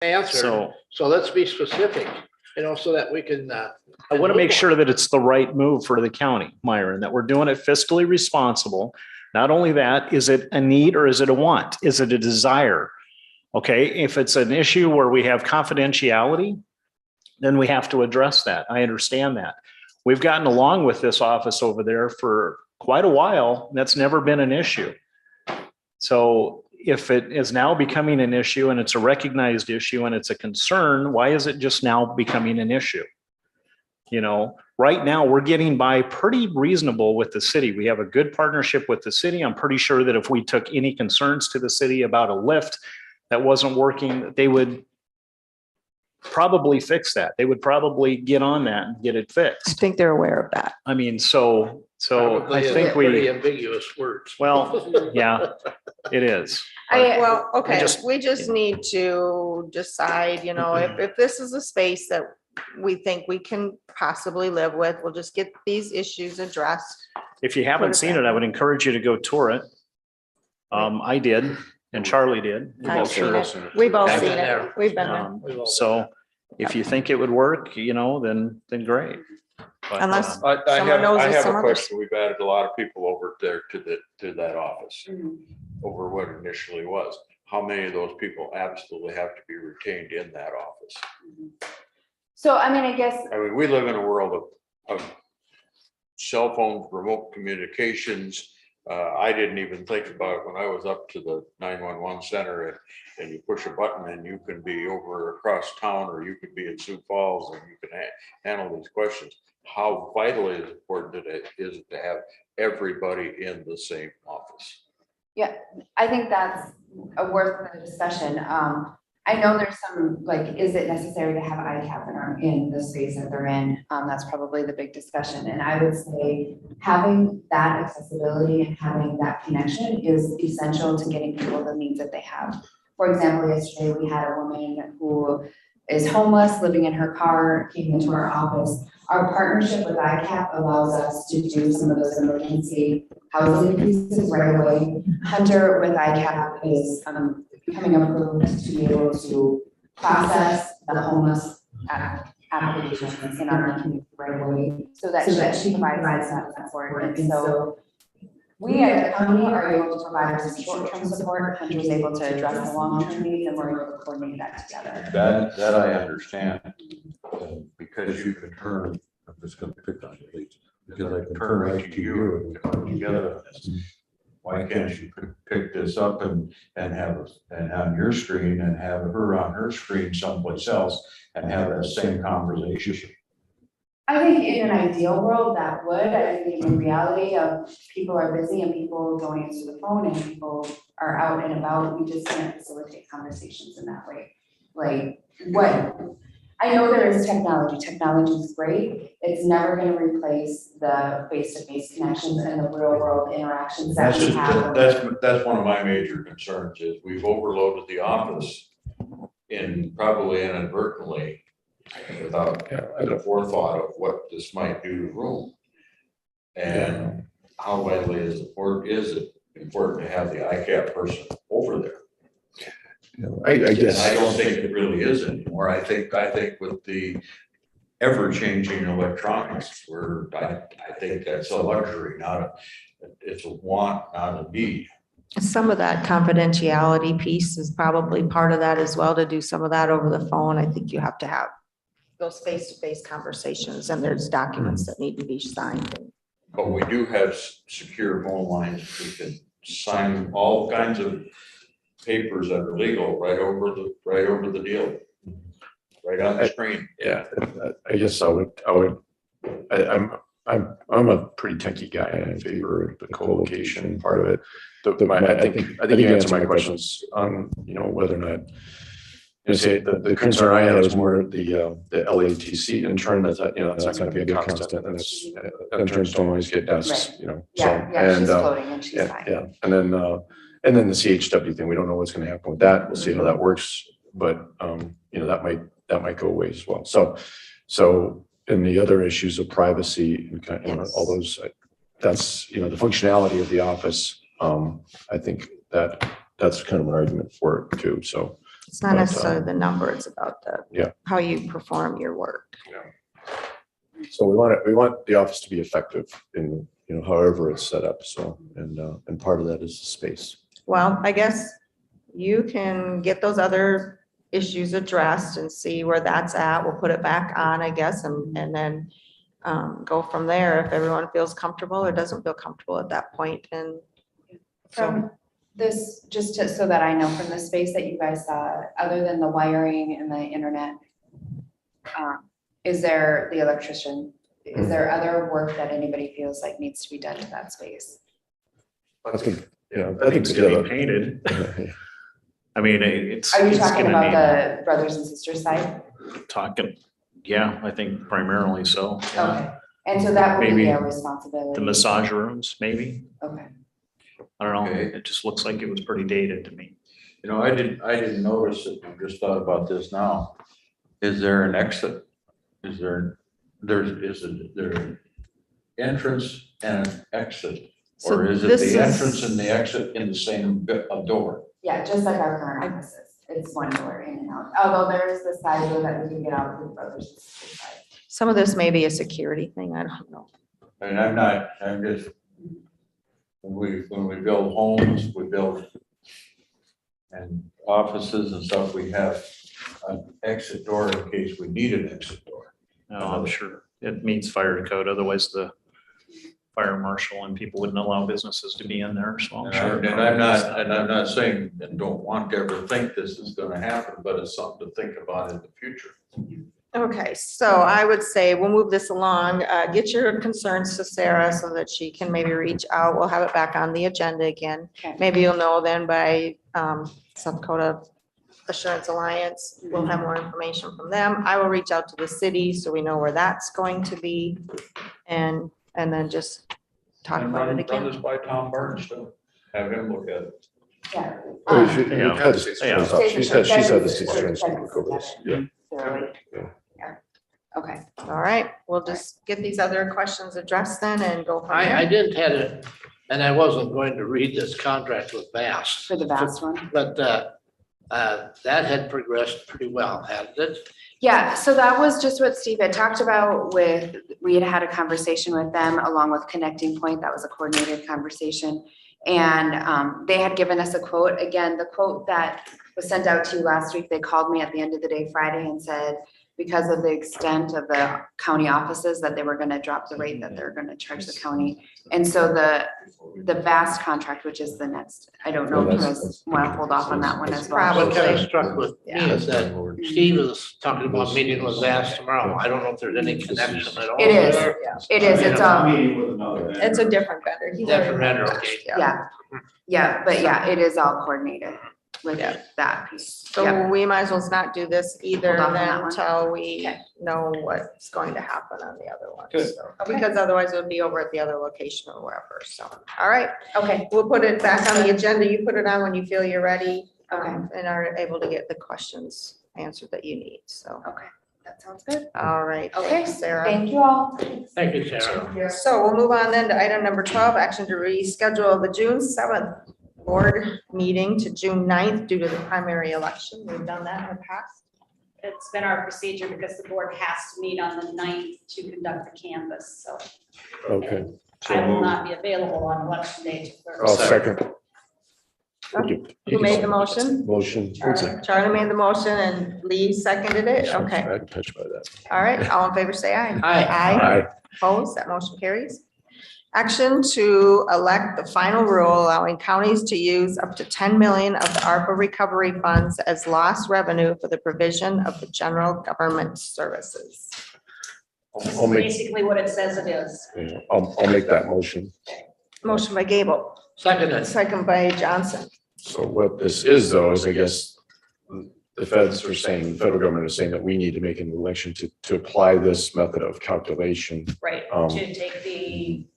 answer. So let's be specific, so that we can. I want to make sure that it's the right move for the county, Myron, that we're doing it fiscally responsible. Not only that, is it a need or is it a want? Is it a desire? Okay, if it's an issue where we have confidentiality, then we have to address that. I understand that. We've gotten along with this office over there for quite a while. That's never been an issue. So if it is now becoming an issue and it's a recognized issue and it's a concern, why is it just now becoming an issue? Right now we're getting by pretty reasonable with the city. We have a good partnership with the city. I'm pretty sure that if we took any concerns to the city about a lift that wasn't working, they would probably fix that. They would probably get on that and get it fixed. I think they're aware of that. I mean, so Probably I think pretty ambiguous words. well, yeah, it is. We just need to decide, if this is a space that we think we can possibly live with, we'll just get these issues addressed. If you haven't seen it, I would encourage you to go tour it. I did, and Charlie did. I've seen it. We've all seen it. We've been there. So if you think it would work, then great. But, Unless I someone knows of have some a others. question. We've added a lot of people over there to that office over what initially was. How many of those people absolutely have to be retained in that office? So, I guess. We live in a world of cell phones, remote communications. I didn't even think about it when I was up to the 911 center and you push a button and you can be over across town or you could be in Sioux Falls and you can handle these questions. How vitally important it is to have everybody in the same office? Yeah, I think that's worth the discussion. I know there's some, is it necessary to have ICAP in the space that they're in? That's probably the big discussion. And I would say having that accessibility and having that connection is essential to getting people the needs that they have. For example, yesterday we had a woman who is homeless, living in her car, came into our office. Our partnership with ICAP allows us to do some of those emergency housing pieces right away. Hunter with ICAP is becoming approved to be able to process the homeless applications in our community right away, so that she provides that support. And so we at the county are able to provide some short-term support. Hunter is able to address the long-term needs, and we're able to coordinate that together. That I understand, because you can turn, I'm just going to pick on you, please, because I can turn right to you and we come together on this. Why can't you pick this up and have and on your screen and have her on her screen someplace else and have that same conversation? I think in an ideal world that would. I think in reality of people are busy and people don't answer the phone and people are out and about, we just can't facilitate conversations in that way. I know there is technology. Technology is great. It's never going to replace the face-to-face connections and the real-world interactions that we have. That's one of my major concerns is we've overloaded the office probably inadvertently without the forethought of what this might do to room. And how vitally is it important to have the ICAP person over there? I guess I don't think it really is anymore. I think with the ever-changing electronics, I think that's a luxury, it's a want, not a need. Some of that confidentiality piece is probably part of that as well, to do some of that over the phone. I think you have to have those face-to-face conversations, and there's documents that need to be signed. But we do have secure phone lines. We can sign all kinds of papers that are legal right over the deal, right on the screen. Yeah, I guess I'm a pretty techie guy and in favor of the co-location part of it. I think you answered my questions on whether or not. Say the concern I had was more the LATC intern. That's not going to be a constant, and interns don't always get desks. She's floating and she's fine. And then the CHW thing, we don't know what's going to happen with that. We'll see how that works, but that might go away as well. So and the other issues of privacy and all those, that's the functionality of the office. I think that's kind of an argument for it too. So It's not necessarily the number, it's about the, Yeah. how you perform your work. So we want the office to be effective in, however it's set up. So, and part of that is the space. Well, I guess you can get those other issues addressed and see where that's at. We'll put it back on, I guess, and then go from there if everyone feels comfortable or doesn't feel comfortable at that point. And so, From this, so that I know from the space that you guys saw, other than the wiring and the internet, is there the electrician? Is there other work that anybody feels like needs to be done to that space? I think, I I think think it's gonna together. be painted. I mean, it's. Are you it's talking gonna about the brothers and sisters side? Talking, yeah, I think primarily so. yeah. Okay, and so that would be Maybe their responsibility? The massage rooms, maybe. Okay. I don't know. Okay. It just looks like it was pretty dated to me. I didn't notice it. I just thought about this now. Is there an exit? Is there an entrance and an exit? So Or is it this the is- entrance and the exit in the same door? Yeah, just like our current offices, it's one door in and out, although there is the side door that we can get out to the brothers and sisters side. some of this may be a security thing, I don't know. And I'm just, when we build homes, we build and offices and stuff, we have an exit door in case we need an exit door. No, I'm sure it meets fire code. Otherwise the fire marshal and people wouldn't allow businesses to be in there. So I'm sure. And I'm not saying, and don't want to ever think this is gonna happen, but it's something to think about in the future. Okay, so I would say we'll move this along. Get your concerns to Sarah so that she can maybe reach out. We'll have it back on the agenda again. Okay. Maybe you'll know then by South Dakota Assurance Alliance. We'll have more information from them. I will reach out to the city so we know where that's going to be. And then just talk And about it run again. this by Tom Burns to have him look at it. Yeah. Oh, we've Yeah. had the state's Yeah. attorney talk. She's had the state's attorney look over this. Yeah. Okay, All right, we'll just get these other questions addressed then and go from I there. didn't have it, and I wasn't going to read this contract with Bass. for the vast one. But that had progressed pretty well, hadn't it? Yeah, so that was just what Steve had talked about we had had a conversation with them along with Connecting Point. That was a coordinated conversation. And they had given us a quote. Again, the quote that was sent out to you last week, they called me at the end of the day Friday and said, because of the extent of the county offices, that they were gonna drop the rate that they're gonna charge the county. And so the vast contract, which is the next, I don't know, Yeah, if you that's- guys wanna hold off on that one as well. What kind Probably. of struck with me is that Steve is talking about meeting with Bass tomorrow. I don't know if there's any connection at all. It is. there. It is, it's It's a different vendor. He's Different already- vendor, okay. yeah, but yeah, it is all coordinated with Yeah. that piece. So Yep. we might as well not do this either Hold off on then that one. until we Okay. know what's going to happen on the other one. Good. So, Okay. because otherwise it would be over at the other location or wherever. So, all right, Okay, we'll put it back on the agenda. You put it on when you feel you're ready. Okay. And are able to get the questions answered that you need. So, okay, that sounds good. all right. Okay, Thanks, Sarah. Thank you all. Thank you, Sarah. So we'll move on then to item number 12, action to reschedule the June 7th board meeting to June 9th due to the primary election. We've done that in the past. It's been our procedure because the board has to meet on the 9th to conduct the canvass, so Okay. I will not be available on election day to I'll Thursday. second. Who made the motion? Motion. Charlie made the motion and Lee seconded it. Okay. I'm touched by that. All right. All in favor, say aye. Aye. Aye. Opposed? That motion carries. Action to elect the final rule allowing counties to use up to 10 million of the ARPA recovery funds as lost revenue for the provision of the general government services. This I'll is make, basically what it says it is. I'll make that motion. Motion by Gable, Second it. second by Johnson. So what this is though, is I guess the feds are saying, the federal government is saying that we need to make an election to apply this method of calculation. Right, Um, to take the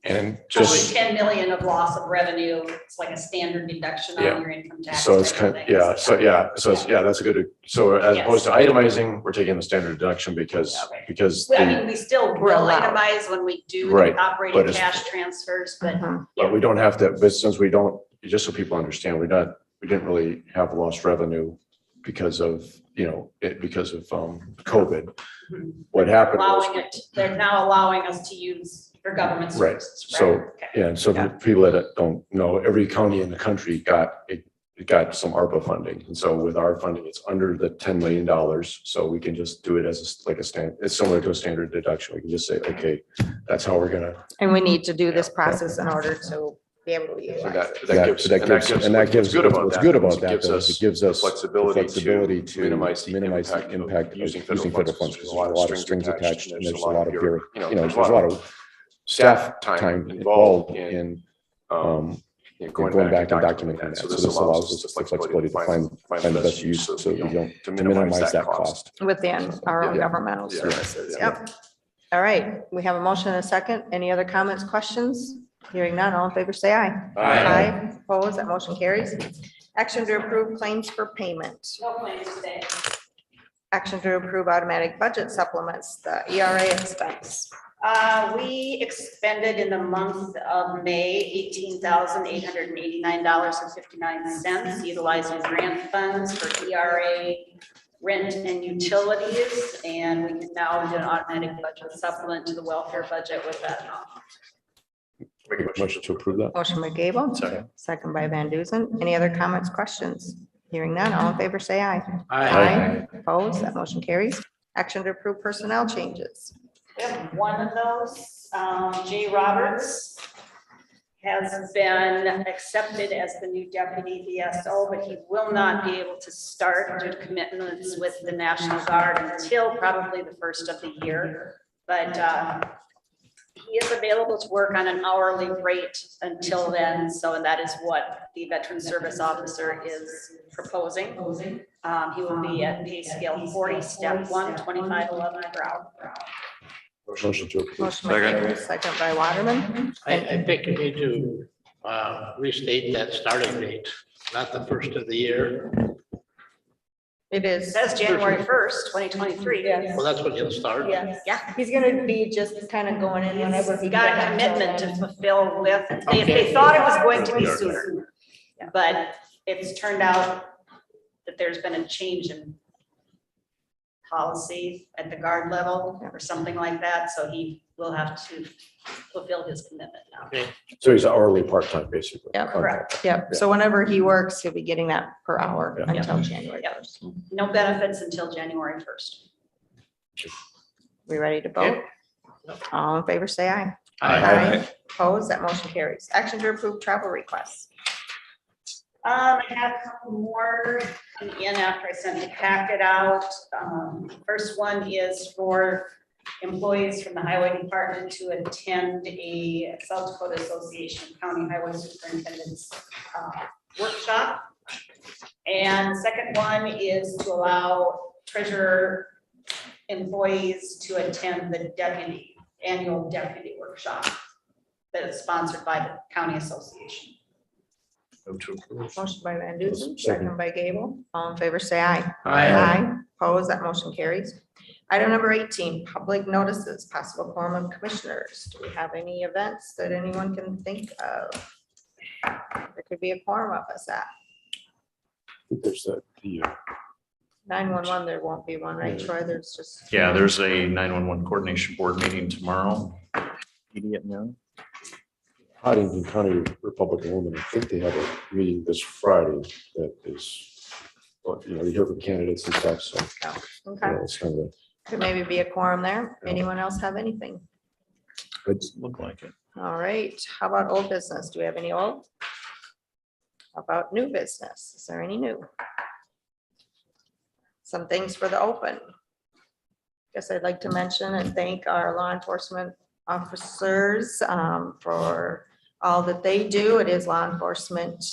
And probably just, 10 million of loss of revenue. It's like a standard deduction Yeah. on your income tax. so it's type kind, thing. that's a good, so as Yes. opposed to itemizing, we're taking the standard deduction because Well, I mean, we still We're will allowed. itemize when we do Right, the but operating it's- cash transfers, but Mhm. But we don't have to, but since we don't, just so people understand, we didn't really have lost revenue because of, because of COVID. What happened was. Allowing it, they're now allowing us to use for government Right. services. So, Okay. yeah, and so for people that don't know, every county in the country got some ARPA funding. And so with our funding, it's under the $10 million. So we can just do it as it's similar to a standard deduction. We can just say, okay, that's how we're gonna. And we need to do this process in order to be able to utilize it. That gives, what's good about that, gives though, us is it gives us flexibility to minimize the impact of using using federal funds. Because there's a lot of strings attached and there's a lot of, there's there's a lot of staff time involved in, going back and documenting that. So this allows us the flexibility to find the best use so we don't, to minimize that cost. Within our own Yeah. governmental Yeah. services. Yeah. Yep. All right, we have a motion and a second. Any other comments, questions? Hearing none, all in favor, say aye. Aye. Opposed, that motion carries. Action to approve claims for payment. No claims today. Action to approve automatic budget supplements, the ERA expense. We expended in the month of May, $18,889.59, utilizing grant funds for ERA, rent and utilities, and we can now do an automatic budget supplement to the welfare budget with that. Motion to approve that. Motion by Gable. Second. Second by Van Duzen. Any other comments, questions? Hearing none, all in favor, say aye. Aye. Opposed, that motion carries. Action to approve personnel changes. We have one of those, Jay Roberts has been accepted as the new deputy VSO, but he will not be able to start due to commitments with the National Guard until probably the first of the year. But he is available to work on an hourly rate until then, so that is what the Veteran Service Officer is proposing. He will be at pay scale 40, step 1, 2511 per hour. Motion to approve. Motion by Gable, second by Waterman. I think you need to restate that starting date, not the first of the year. It It is. says January 1st, 2023. Well, that's when you'll start. Yes. Yeah. He's gonna be just kind of going in whenever he He got a commitment to fulfill with, they Okay. thought it was going to be sooner. But it's turned out that there's been a change in policy at the guard level or something like that, so he will have to fulfill his commitment now. Okay. So he's hourly part-time, basically. Yeah, Correct. Yep, so whenever he works, he'll be getting that per hour Yeah. until January Yep. 1st. No benefits until January 1st. We ready to vote? All in favor, say aye. Aye. Opposed, that motion carries. Action to approve travel requests. I had a couple more come in after I sent the packet out. First one is for employees from the highway department to attend a South Dakota Association of County Highway Superintendents workshop. And second one is to allow treasurer employees to attend the annual deputy workshop that is sponsored by the county association. Motion by Van Duzen, second by Gable. All in favor, say aye. Aye. Opposed, that motion carries. Item number 18, public notices, possible quorum of commissioners. Do we have any events that anyone can think of? There could be a quorum of us at There's that, 911. There won't be one, right, Troy? There's just. Yeah, there's a 911 coordination board meeting tomorrow. Immediate noon. Codington County Republican Women, I think they have a meeting this Friday that is, you hear from candidates and stuff, so. Okay, It's kind of could maybe be a quorum there. Anyone else have anything? Look like it. All right, how about old business? Do we have any old? How about new business? Is there any new? Some things for the open. Guess I'd like to mention and thank our law enforcement officers for all that they do. It is Law Enforcement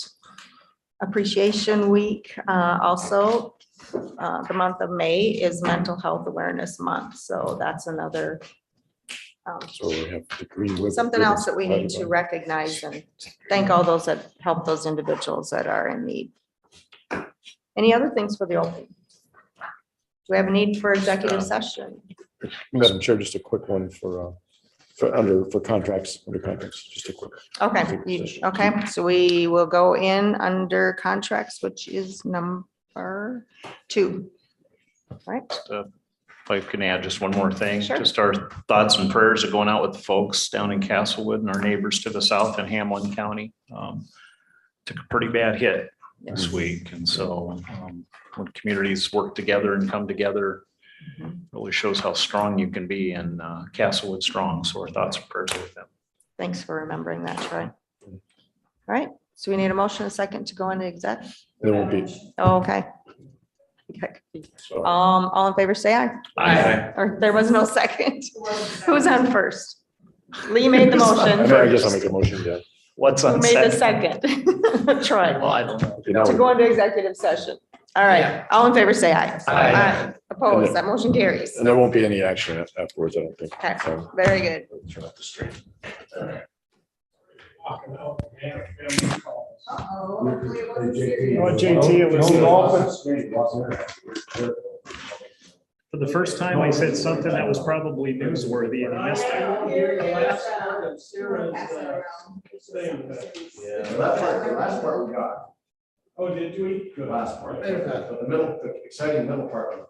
Appreciation Week. Also, the month of May is Mental Health Awareness Month, so that's another So we have the green. ribbon- something else that we need to recognize and thank all those that help those individuals that are in need. Any other things for the open? Do we have a need for executive session? Madam Chair, just a quick one for for contracts, under contracts, just a quick. Okay, okay, so we will go in under contracts, which is number 2. Right, If I can add just one more thing, Sure. just our thoughts and prayers are going out with the folks down in Castlewood and our neighbors to the south in Hamlin County. Took a pretty bad hit this week. And so when communities work together and come together, really shows how strong you can be, and Castlewood strong. So our thoughts and prayers are with them. Thanks for remembering that, Troy. All right, so we need a motion, a second to go into exec. There won't be. Oh, okay. So All in favor, say aye. Aye. Or there was no second. Who's on first? Lee made the motion. I guess I'll make a motion, yeah. What's Who on made the second? second? Troy, Well, I don't know. Okay, now to we- go into executive session. All right, all in favor, say aye. Aye. Opposed, that motion carries. And there won't be any action afterwards, I don't think. Okay, So, very good. turn off the stream. JT, it was for the first time I said something that was probably newsworthy and he missed it. Yeah, the last part we got. Oh, did we? The last part. The middle, the exciting middle part.